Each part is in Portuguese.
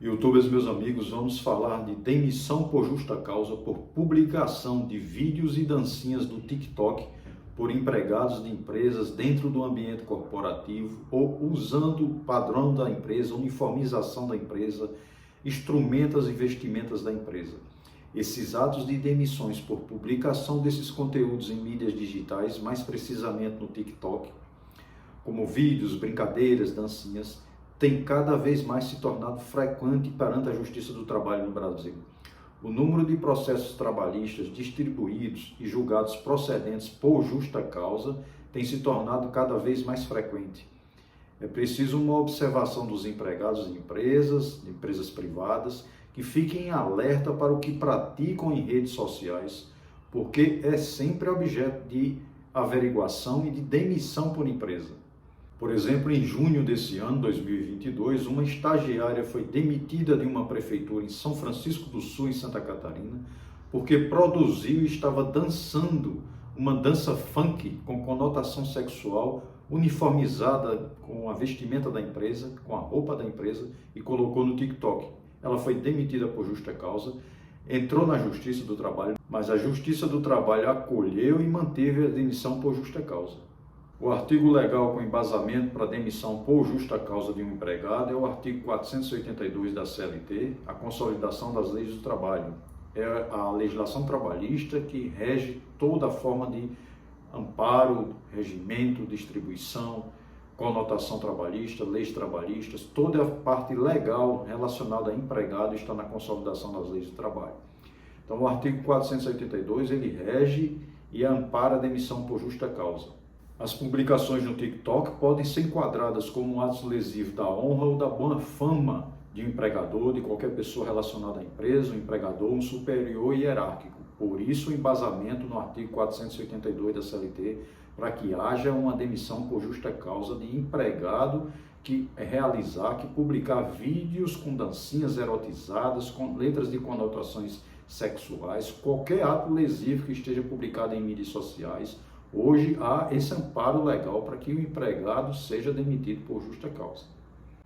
YouTubers, meus amigos, vamos falar de demissão por justa causa por publicação de vídeos e dancinhas do TikTok por empregados de empresas dentro do ambiente corporativo ou usando o padrão da empresa, uniformização da empresa, instrumentos e vestimentas da empresa. Esses atos de demissões por publicação desses conteúdos em mídias digitais, mais precisamente no TikTok, como vídeos, brincadeiras, dancinhas, tem cada vez mais se tornado frequente perante a Justiça do Trabalho no Brasil. O número de processos trabalhistas distribuídos e julgados procedentes por justa causa tem se tornado cada vez mais frequente. É preciso uma observação dos empregados de empresas privadas, que fiquem em alerta para o que praticam em redes sociais, porque é sempre objeto de averiguação e de demissão por empresa. Por exemplo, em junho desse ano, 2022, uma estagiária foi demitida de uma prefeitura em São Francisco do Sul, em Santa Catarina, porque produziu e estava dançando uma dança funk com conotação sexual, uniformizada com a vestimenta da empresa, com a roupa da empresa, e colocou no TikTok. Ela foi demitida por justa causa, entrou na Justiça do Trabalho, mas a Justiça do Trabalho acolheu e manteve a demissão por justa causa. O artigo legal com embasamento para demissão por justa causa de um empregado é o artigo 482 da CLT, a consolidação das leis do trabalho. É a legislação trabalhista que rege toda a forma de amparo, regimento, distribuição, conotação trabalhista, leis trabalhistas, toda a parte legal relacionada a empregado está na consolidação das leis do trabalho. Então, o artigo 482, ele rege e ampara a demissão por justa causa. As publicações no TikTok podem ser enquadradas como um ato lesivo da honra ou da boa fama de um empregador, de qualquer pessoa relacionada à empresa, um empregador, um superior hierárquico. Por isso, o embasamento no artigo 482 da CLT, para que haja uma demissão por justa causa de empregado que publicar vídeos com dancinhas erotizadas, com letras de conotações sexuais, qualquer ato lesivo que esteja publicado em mídias sociais. Hoje há esse amparo legal para que o empregado seja demitido por justa causa.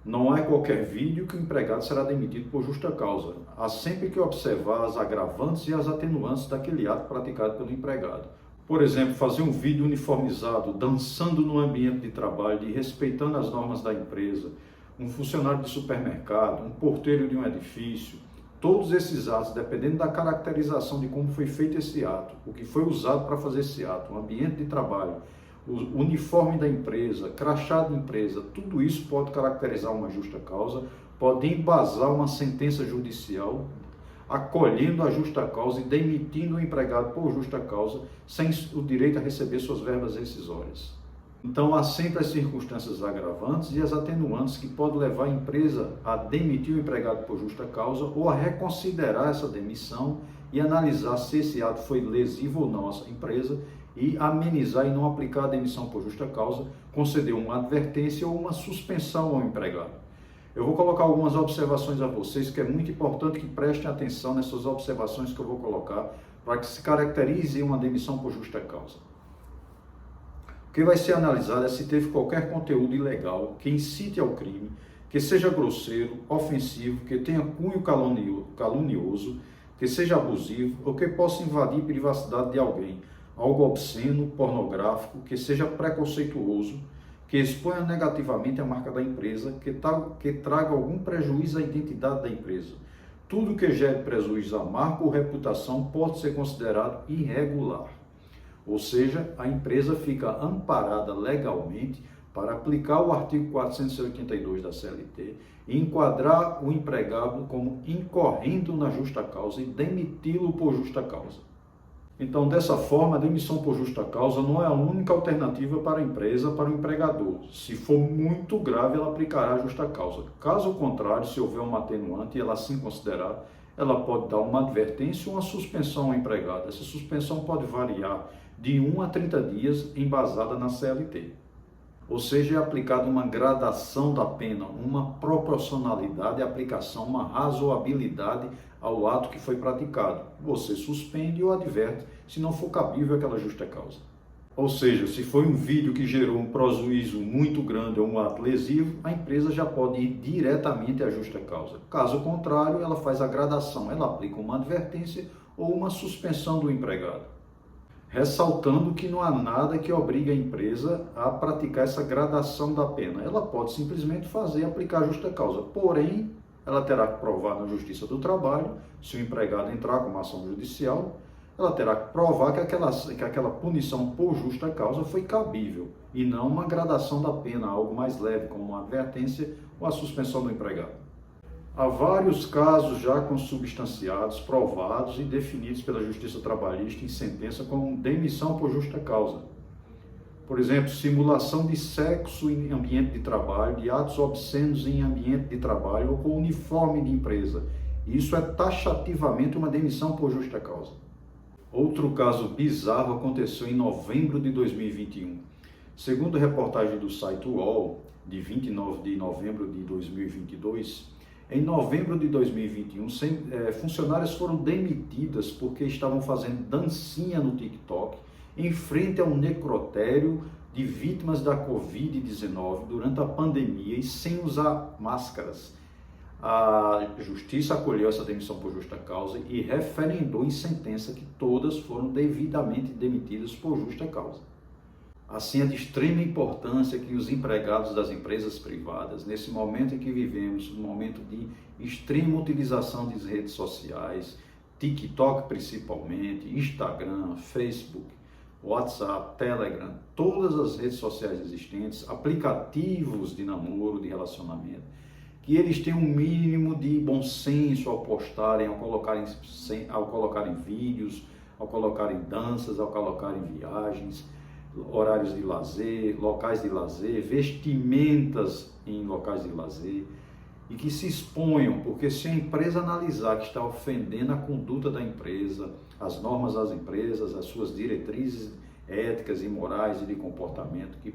Não é qualquer vídeo que o empregado será demitido por justa causa. Há sempre que observar as agravantes e as atenuantes daquele ato praticado pelo empregado. Por exemplo, fazer um vídeo uniformizado, dançando no ambiente de trabalho e respeitando as normas da empresa, um funcionário de supermercado, um porteiro de um edifício. Todos esses atos, dependendo da caracterização de como foi feito esse ato, o que foi usado para fazer esse ato, o ambiente de trabalho, o uniforme da empresa, crachá de empresa, tudo isso pode caracterizar uma justa causa, pode embasar uma sentença judicial, acolhendo a justa causa e demitindo o empregado por justa causa, sem o direito a receber suas verbas rescisórias. Então, há sempre as circunstâncias agravantes e as atenuantes que podem levar a empresa a demitir o empregado por justa causa ou a reconsiderar essa demissão e analisar se esse ato foi lesivo ou não à empresa e amenizar e não aplicar a demissão por justa causa, conceder uma advertência ou uma suspensão ao empregado. Eu vou colocar algumas observações a vocês, que é muito importante que prestem atenção nessas observações que eu vou colocar para que se caracterize uma demissão por justa causa. O que vai ser analisado é se teve qualquer conteúdo ilegal que incite ao crime, que seja grosseiro, ofensivo, que tenha cunho calunioso, que seja abusivo ou que possa invadir a privacidade de alguém, algo obsceno, pornográfico, que seja preconceituoso, que exponha negativamente a marca da empresa, que traga algum prejuízo à identidade da empresa. Tudo que gere prejuízo à marca ou reputação pode ser considerado irregular. Ou seja, a empresa fica amparada legalmente para aplicar o artigo 482 da CLT e enquadrar o empregado como incorrendo na justa causa e demiti-lo por justa causa. Então, dessa forma, a demissão por justa causa não é a única alternativa para a empresa, para o empregador. Se for muito grave, ela aplicará a justa causa. Caso contrário, se houver uma atenuante e ela assim considerar, ela pode dar uma advertência ou uma suspensão ao empregado. Essa suspensão pode variar de 1 a 30 dias, embasada na CLT. Ou seja, é aplicada uma gradação da pena, uma proporcionalidade à aplicação, uma razoabilidade ao ato que foi praticado. Você suspende ou adverte, se não for cabível aquela justa causa. Ou seja, se foi um vídeo que gerou um prejuízo muito grande ou um ato lesivo, a empresa já pode ir diretamente à justa causa. Caso contrário, ela faz a gradação, ela aplica uma advertência ou uma suspensão do empregado. Ressaltando que não há nada que obrigue a empresa a praticar essa gradação da pena. Ela pode simplesmente aplicar a justa causa, porém, ela terá que provar na Justiça do Trabalho, se o empregado entrar com uma ação judicial, ela terá que provar que aquela punição por justa causa foi cabível e não uma gradação da pena, algo mais leve, como uma advertência ou a suspensão do empregado. Há vários casos já consubstanciados, provados e definidos pela Justiça Trabalhista em sentença como demissão por justa causa. Por exemplo, simulação de sexo em ambiente de trabalho, de atos obscenos em ambiente de trabalho ou com uniforme de empresa. Isso é taxativamente uma demissão por justa causa. Outro caso bizarro aconteceu em novembro de 2021. Segundo a reportagem do site UOL, de 29 de novembro de 2022, em novembro de 2021, funcionárias foram demitidas porque estavam fazendo dancinha no TikTok em frente a um necrotério de vítimas da Covid-19 durante a pandemia e sem usar máscaras. A Justiça acolheu essa demissão por justa causa e referendou em sentença que todas foram devidamente demitidas por justa causa. Assim, é de extrema importância que os empregados das empresas privadas, nesse momento em que vivemos, um momento de extrema utilização das redes sociais, TikTok principalmente, Instagram, Facebook, WhatsApp, Telegram, todas as redes sociais existentes, aplicativos de namoro, de relacionamento, que eles tenham um mínimo de bom senso ao postarem, ao colocarem vídeos, ao colocarem danças, ao colocarem viagens, horários de lazer, locais de lazer, vestimentas em locais de lazer, e que se exponham, porque se a empresa analisar que está ofendendo a conduta da empresa, as normas das empresas, as suas diretrizes éticas e morais e de comportamento que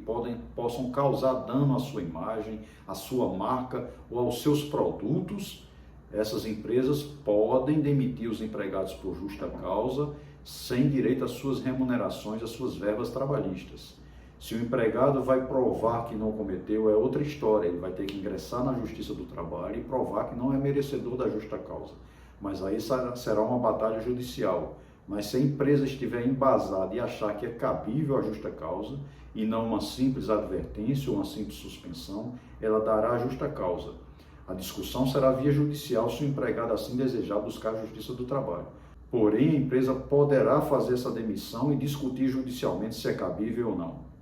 possam causar dano à sua imagem, à sua marca ou aos seus produtos, essas empresas podem demitir os empregados por justa causa, sem direito às suas remunerações, às suas verbas trabalhistas. Se o empregado vai provar que não cometeu, é outra história, ele vai ter que ingressar na Justiça do Trabalho e provar que não é merecedor da justa causa. Mas aí será uma batalha judicial. Mas se a empresa estiver embasada e achar que é cabível a justa causa e não uma simples advertência ou uma simples suspensão, ela dará a justa causa. A discussão será via judicial se o empregado assim desejar buscar a Justiça do Trabalho. Porém, a empresa poderá fazer essa demissão e discutir judicialmente se é cabível ou não.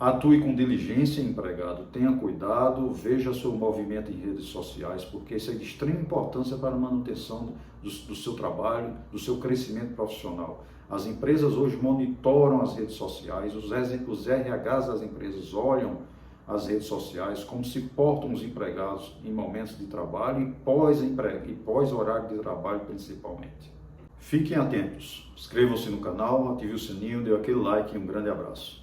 Atue com diligência, empregado, tenha cuidado, veja seu movimento em redes sociais, porque isso é de extrema importância para a manutenção do seu trabalho, do seu crescimento profissional. As empresas hoje monitoram as redes sociais, os RHs das empresas olham as redes sociais, como se portam os empregados em momentos de trabalho e pós-horário de trabalho principalmente. Fiquem atentos, inscrevam-se no canal, ative o sininho, dê aquele like e um grande abraço.